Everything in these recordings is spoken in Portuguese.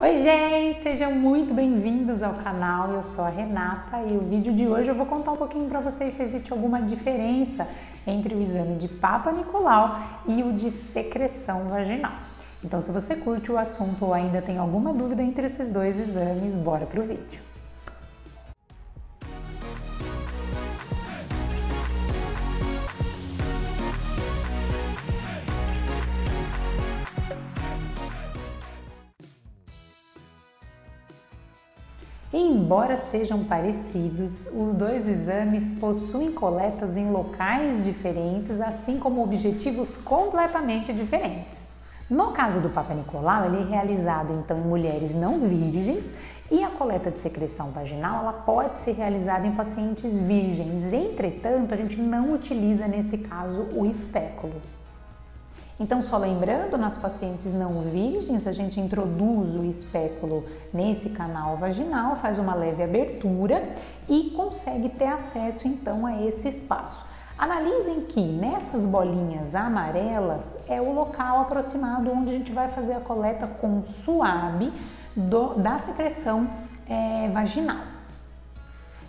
Oi gente, sejam muito bem-vindos ao canal, eu sou a Renata e o vídeo de hoje eu vou contar um pouquinho para vocês se existe alguma diferença entre o exame de Papa Nicolau e o de secreção vaginal. Então se você curte o assunto ou ainda tem alguma dúvida entre esses dois exames, bora pro vídeo. Embora sejam parecidos, os dois exames possuem coletas em locais diferentes, assim como objetivos completamente diferentes. No caso do Papa Nicolau, ele é realizado então em mulheres não virgens e a coleta de secreção vaginal ela pode ser realizada em pacientes virgens. Entretanto, a gente não utiliza nesse caso o espéculo. Então, só lembrando, nas pacientes não virgens, a gente introduz o espéculo nesse canal vaginal, faz uma leve abertura e consegue ter acesso então a esse espaço. Analisem que nessas bolinhas amarelas é o local aproximado onde a gente vai fazer a coleta com suave da secreção vaginal.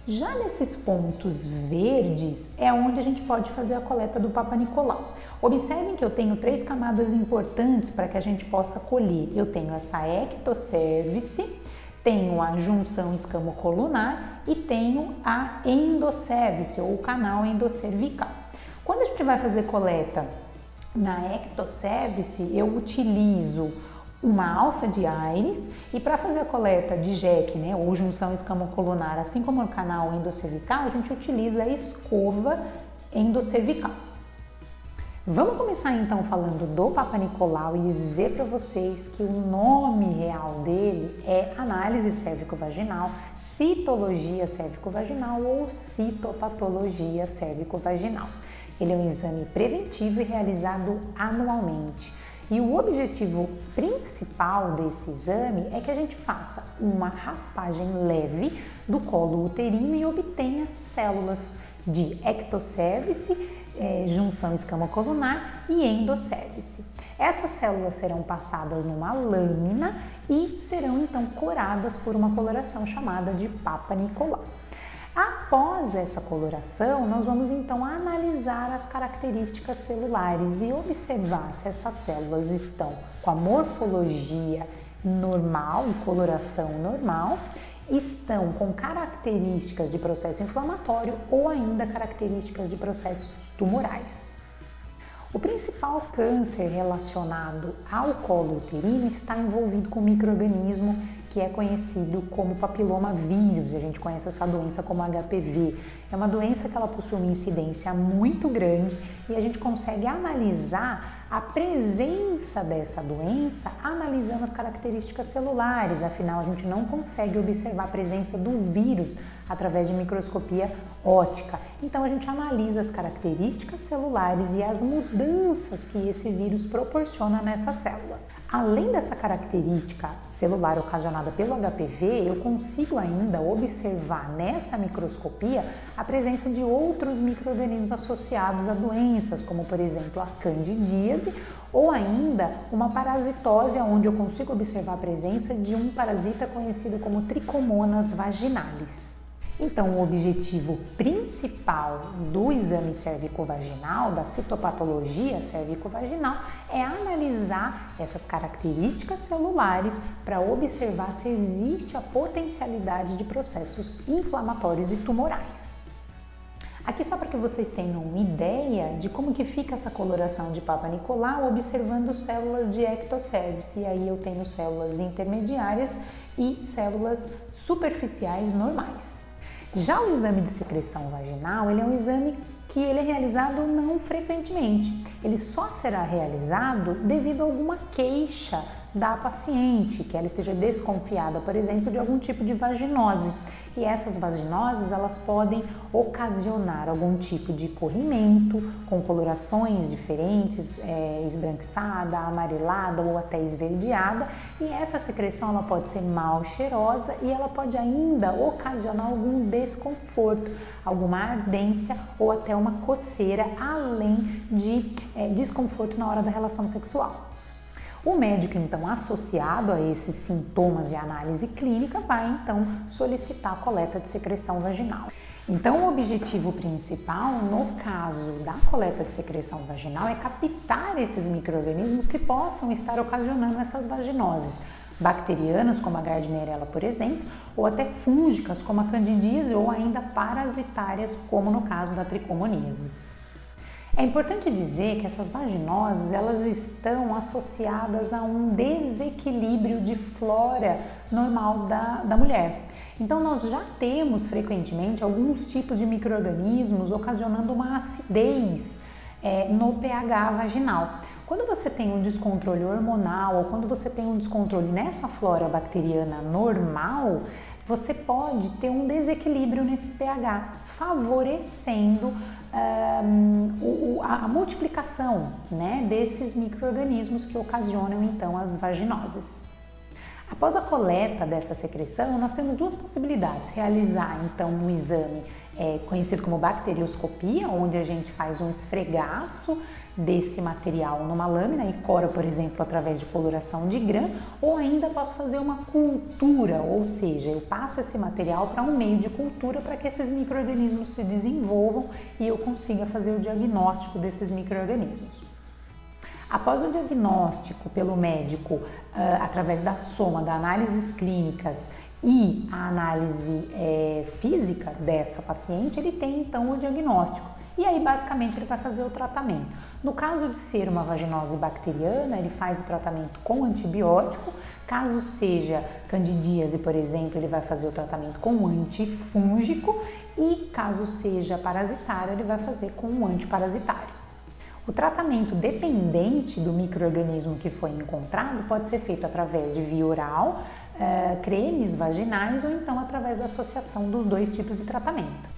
Já nesses pontos verdes é onde a gente pode fazer a coleta do Papa Nicolau. Observem que eu tenho 3 camadas importantes para que a gente possa colher. Eu tenho essa ectocervice, tenho a junção escamocolunar e tenho a endocervice ou o canal endocervical. Quando a gente vai fazer coleta na ectocervice, eu utilizo uma alça de Ayres e para fazer a coleta de JEC, ou junção escamocolunar, assim como no canal endocervical, a gente utiliza a escova endocervical. Vamos começar então falando do Papa Nicolau e dizer para vocês que o nome real dele é análise cérvico-vaginal, citologia cérvico-vaginal ou citopatologia cérvico-vaginal. Ele é um exame preventivo e realizado anualmente. E o objetivo principal desse exame é que a gente faça uma raspagem leve do colo uterino e obtenha células de ectocervice, junção escamocolunar e endocervice. Essas células serão passadas numa lâmina e serão então coroadas por uma coloração chamada de Papa Nicolau. Após essa coloração, nós vamos então analisar as características celulares e observar se essas células estão com a morfologia normal e coloração normal, estão com características de processo inflamatório ou ainda características de processos tumorais. O principal câncer relacionado ao colo uterino está envolvido com um micro-organismo que é conhecido como papiloma vírus. A gente conhece essa doença como HPV. É uma doença que ela possui uma incidência muito grande e a gente consegue analisar a presença dessa doença analisando as características celulares. Afinal, a gente não consegue observar a presença do vírus através de microscopia óptica. Então, a gente analisa as características celulares e as mudanças que esse vírus proporciona nessa célula. Além dessa característica celular ocasionada pelo HPV, eu consigo ainda observar nessa microscopia a presença de outros micro-organismos associados a doenças, como por exemplo a candidíase ou ainda uma parasitose, onde eu consigo observar a presença de um parasita conhecido como Trichomonas vaginalis. Então, o objetivo principal do exame cérvico-vaginal, da citopatologia cérvico-vaginal, é analisar essas características celulares para observar se existe a potencialidade de processos inflamatórios e tumorais. Aqui só para que vocês tenham uma ideia de como que fica essa coloração de Papa Nicolau observando células de ectocervice. E aí eu tenho células intermediárias e células superficiais normais. Já o exame de secreção vaginal, ele é um exame que ele é realizado não frequentemente. Ele só será realizado devido a alguma queixa da paciente, que ela esteja desconfiada, por exemplo, de algum tipo de vaginose. E essas vaginoses, elas podem ocasionar algum tipo de corrimento, com colorações diferentes, esbranquiçada, amarelada ou até esverdeada. E essa secreção ela pode ser mal cheirosa e ela pode ainda ocasionar algum desconforto, alguma ardência ou até uma coceira, além de desconforto na hora da relação sexual. O médico, então, associado a esses sintomas e análise clínica, vai, então, solicitar a coleta de secreção vaginal. Então, o objetivo principal, no caso da coleta de secreção vaginal, é captar esses micro-organismos que possam estar ocasionando essas vaginoses, bacterianas, como a Gardnerella, por exemplo, ou até fúngicas, como a candidíase, ou ainda parasitárias, como no caso da tricomoníase. É importante dizer que essas vaginoses, elas estão associadas a um desequilíbrio de flora normal da mulher. Então, nós já temos frequentemente alguns tipos de micro-organismos ocasionando uma acidez no pH vaginal. Quando você tem um descontrole hormonal ou quando você tem um descontrole nessa flora bacteriana normal, você pode ter um desequilíbrio nesse pH, favorecendo a multiplicação, né, desses micro-organismos que ocasionam então as vaginoses. Após a coleta dessa secreção, nós temos duas possibilidades: realizar então um exame conhecido como bacterioscopia, onde a gente faz um esfregaço desse material numa lâmina e cora, por exemplo, através de coloração de Gram, ou ainda posso fazer uma cultura, ou seja, eu passo esse material para um meio de cultura para que esses micro-organismos se desenvolvam e eu consiga fazer o diagnóstico desses micro-organismos. Após o diagnóstico pelo médico, através da soma das análises clínicas e a análise física dessa paciente, ele tem então o diagnóstico. E aí, basicamente, ele vai fazer o tratamento. No caso de ser uma vaginose bacteriana, ele faz o tratamento com antibiótico. Caso seja candidíase, por exemplo, ele vai fazer o tratamento com um antifúngico. E caso seja parasitário, ele vai fazer com um antiparasitário. O tratamento dependente do micro-organismo que foi encontrado pode ser feito através de via oral, cremes vaginais ou então através da associação dos dois tipos de tratamento.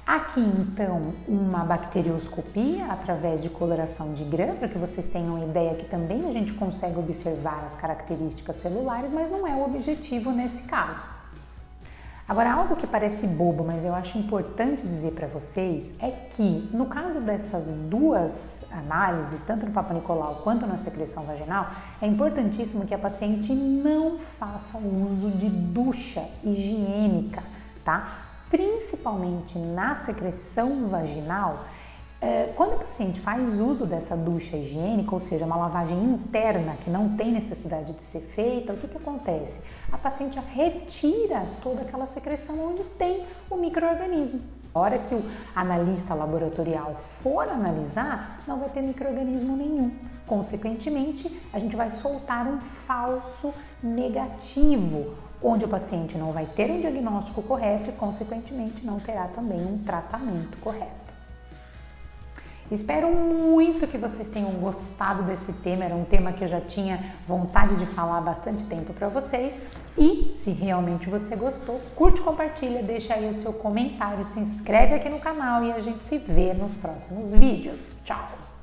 Aqui então uma bacterioscopia através de coloração de Gram, para que vocês tenham ideia que também a gente consegue observar as características celulares, mas não é o objetivo nesse caso. Agora, algo que parece bobo, mas eu acho importante dizer para vocês é que no caso dessas duas análises, tanto no Papa Nicolau quanto na secreção vaginal, é importantíssimo que a paciente não faça uso de ducha higiênica, tá? Principalmente na secreção vaginal, quando a paciente faz uso dessa ducha higiênica, ou seja, uma lavagem interna que não tem necessidade de ser feita, o que acontece? A paciente retira toda aquela secreção onde tem o micro-organismo. A hora que o analista laboratorial for analisar, não vai ter micro-organismo nenhum. Consequentemente, a gente vai soltar um falso negativo, onde o paciente não vai ter um diagnóstico correto e, consequentemente, não terá também um tratamento correto. Espero muito que vocês tenham gostado desse tema, era um tema que eu já tinha vontade de falar há bastante tempo para vocês. E, se realmente você gostou, curte, compartilha, deixa aí o seu comentário, se inscreve aqui no canal e a gente se vê nos próximos vídeos. Tchau!